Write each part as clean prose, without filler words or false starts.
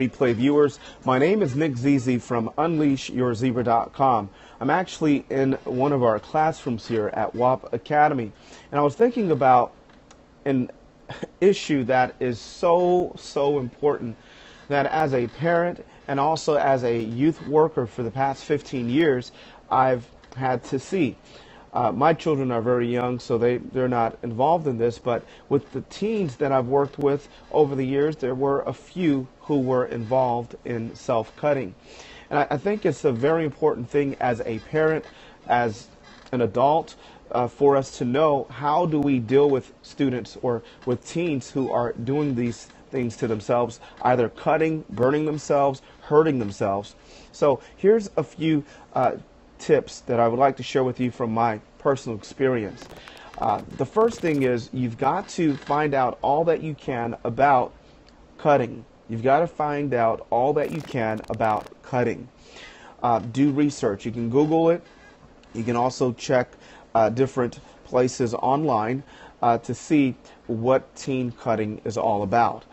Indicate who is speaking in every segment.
Speaker 1: Replay viewers, my name is Nick Zizi from UnleashYourZebra.com. I'm actually in one of our classrooms here at WAP Academy, and I was thinking about an issue that is so important that as a parent and also as a youth worker for the past 15 years, I've had to see. My children are very young, so they're not involved in this, but with the teens that I've worked with over the years, there were a few who were involved in self-cutting. And I think it's a very important thing as a parent, as an adult, for us to know how do we deal with students or with teens who are doing these things to themselves, either cutting, burning themselves, hurting themselves. So here's a few tips that I would like to share with you from my personal experience. The first thing is you've got to find out all that you can about cutting. You've got to find out all that you can about cutting. Do research. You can Google it. You can also check different places online to see what teen cutting is all about.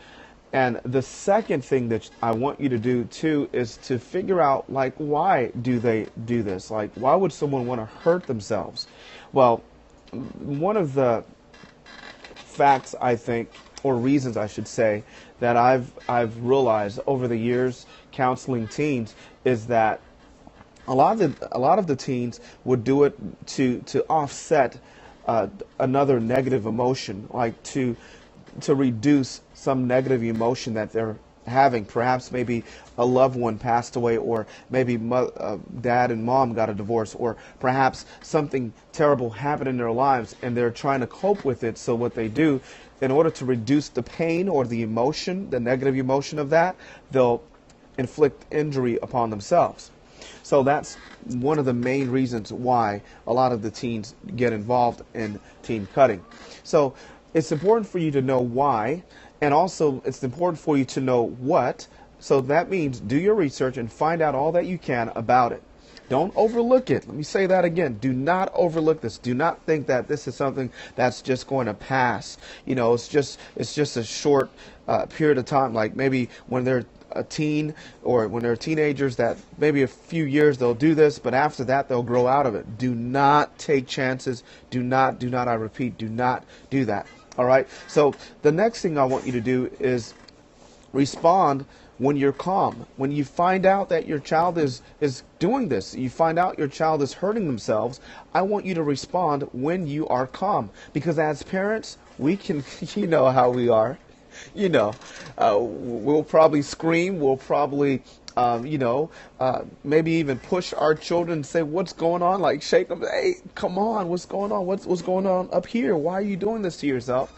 Speaker 1: And the second thing that I want you to do too is to figure out, like, why do they do this? Like, why would someone want to hurt themselves? Well, one of the facts, I think, or reasons I should say, that I've realized over the years counseling teens is that a lot of the teens would do it to offset another negative emotion, like to reduce some negative emotion that they're having. Perhaps maybe a loved one passed away, or maybe dad and mom got a divorce, or perhaps something terrible happened in their lives and they're trying to cope with it. So what they do, in order to reduce the pain or the emotion, the negative emotion of that, they'll inflict injury upon themselves. So that's one of the main reasons why a lot of the teens get involved in teen cutting. So it's important for you to know why, and also it's important for you to know what. So that means do your research and find out all that you can about it. Don't overlook it. Let me say that again. Do not overlook this. Do not think that this is something that's just going to pass. You know, it's just a short period of time. Like maybe when they're a teen or when they're teenagers, that maybe a few years they'll do this, but after that they'll grow out of it. Do not take chances. Do not, I repeat, do not do that. All right. So the next thing I want you to do is respond when you're calm. When you find out that your child is doing this, you find out your child is hurting themselves, I want you to respond when you are calm. Because as parents, we can, you know how we are. You know, we'll probably scream, we'll probably, maybe even push our children and say, what's going on? Like shake them, hey, come on, what's going on? What's going on up here? Why are you doing this to yourself?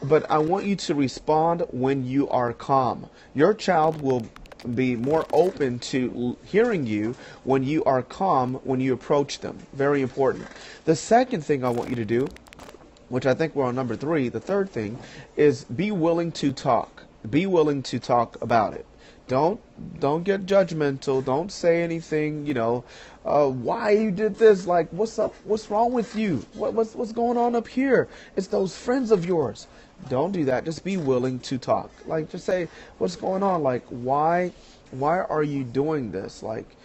Speaker 1: But I want you to respond when you are calm. Your child will be more open to hearing you when you are calm, when you approach them. Very important. The second thing I want you to do, which I think we're on number 3, the third thing, is be willing to talk. Be willing to talk about it. Don't get judgmental. Don't say anything, why you did this, like, what's up, what's wrong with you? What's going on up here? It's those friends of yours. Don't do that. Just be willing to talk. Like, just say, what's going on? Like, why are you doing this? Like,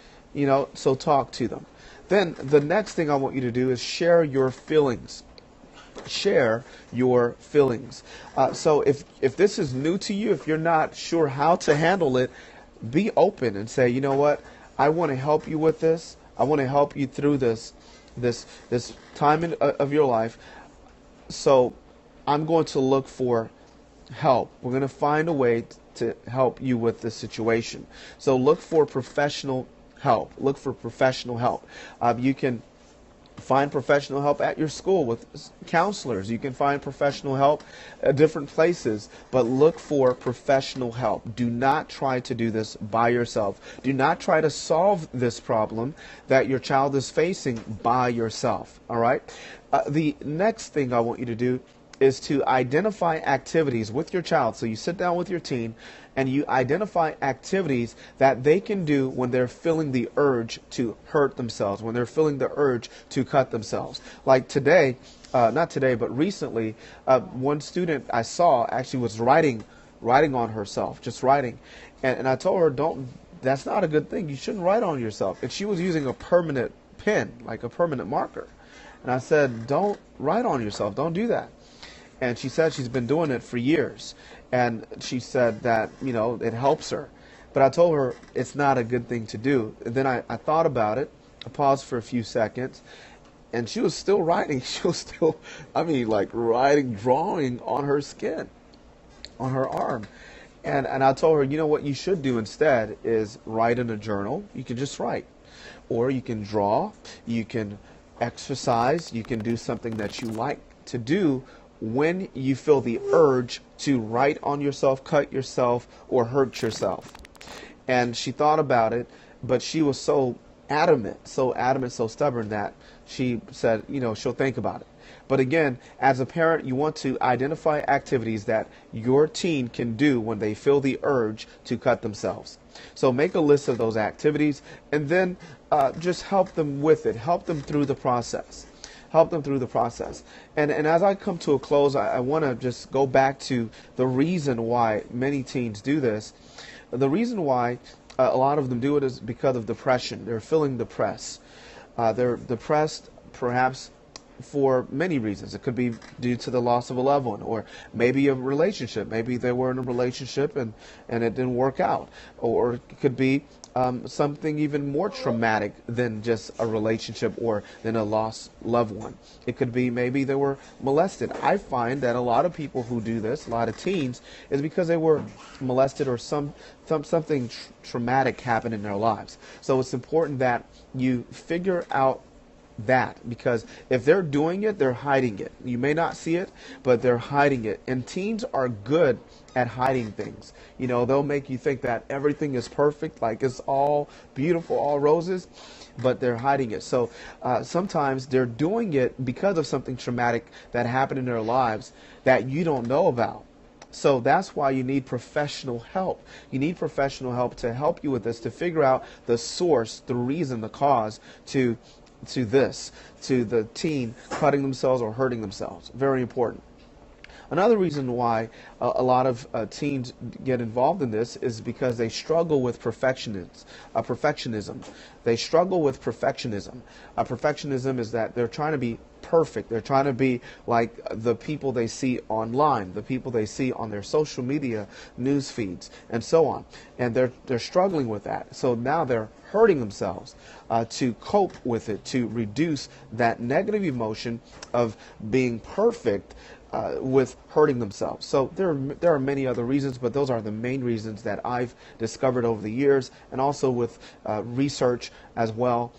Speaker 1: so talk to them. Then the next thing I want you to do is share your feelings. Share your feelings. So if this is new to you, if you're not sure how to handle it, be open and say, you know what, I want to help you with this. I want to help you through this time of your life. So I'm going to look for help. We're going to find a way to help you with this situation. So look for professional help. Look for professional help. You can find professional help at your school with counselors. You can find professional help at different places, but look for professional help. Do not try to do this by yourself. Do not try to solve this problem that your child is facing by yourself. All right? The next thing I want you to do is to identify activities with your child. So you sit down with your teen and you identify activities that they can do when they're feeling the urge to hurt themselves, when they're feeling the urge to cut themselves. Like today, not today, but recently, one student I saw actually was writing writing on herself, just writing. And I told her, that's not a good thing. You shouldn't write on yourself. And she was using a permanent pen, like a permanent marker. And I said, don't write on yourself. Don't do that. And she said she's been doing it for years. And she said that, it helps her. But I told her it's not a good thing to do. And then I thought about it. I paused for a few seconds. And she was still writing. She was still, like writing, drawing on her skin, on her arm. And I told her, what you should do instead is write in a journal. You can just write. Or you can draw. You can exercise. You can do something that you like to do when you feel the urge to write on yourself, cut yourself, or hurt yourself. And she thought about it, but she was so adamant, so stubborn that she said, she'll think about it. But again, as a parent, you want to identify activities that your teen can do when they feel the urge to cut themselves. So make a list of those activities and then just help them with it. Help them through the process. Help them through the process. And as I come to a close, I want to just go back to the reason why many teens do this. The reason why a lot of them do it is because of depression. They're feeling depressed. They're depressed perhaps for many reasons. It could be due to the loss of a loved one, or maybe a relationship. Maybe they were in a relationship and it didn't work out. Or it could be something even more traumatic than just a relationship or than a lost loved one. It could be maybe they were molested. I find that a lot of people who do this, a lot of teens, is because they were molested or something traumatic happened in their lives. So it's important that you figure out that, because if they're doing it, they're hiding it. You may not see it, but they're hiding it. And teens are good at hiding things. They'll make you think that everything is perfect, like it's all beautiful, all roses, but they're hiding it. So sometimes they're doing it because of something traumatic that happened in their lives that you don't know about. So that's why you need professional help. You need professional help to help you with this, to figure out the source, the reason, the cause to the teen cutting themselves or hurting themselves. Very important. Another reason why a lot of teens get involved in this is because they struggle with perfectionism. They struggle with perfectionism. Perfectionism is that they're trying to be perfect. They're trying to be like the people they see online, the people they see on their social media news feeds, and so on. And they're struggling with that. So now they're hurting themselves to cope with it, to reduce that negative emotion of being perfect with hurting themselves. So there are many other reasons, but those are the main reasons that I've discovered over the years, and also with research as well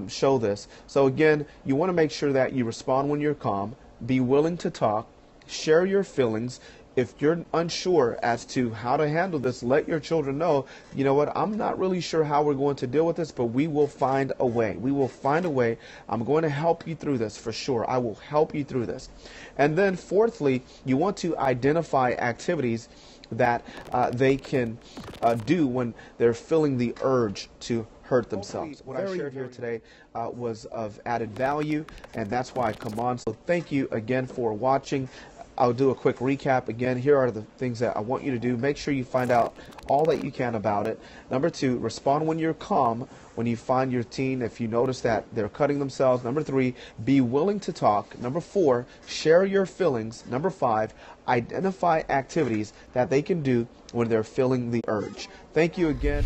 Speaker 1: show this. So again, you want to make sure that you respond when you're calm, be willing to talk, share your feelings. If you're unsure as to how to handle this, let your children know, I'm not really sure how we're going to deal with this, but we will find a way. We will find a way. I'm going to help you through this for sure. I will help you through this. And then fourthly, you want to identify activities that they can do when they're feeling the urge to hurt themselves. What I shared here today was of added value, and that's why I come on. So thank you again for watching. I'll do a quick recap. Again, here are the things that I want you to do. Make sure you find out all that you can about it. Number 2, respond when you're calm when you find your teen, if you notice that they're cutting themselves. Number 3, be willing to talk. Number 4, share your feelings. Number 5, identify activities that they can do when they're feeling the urge. Thank you again.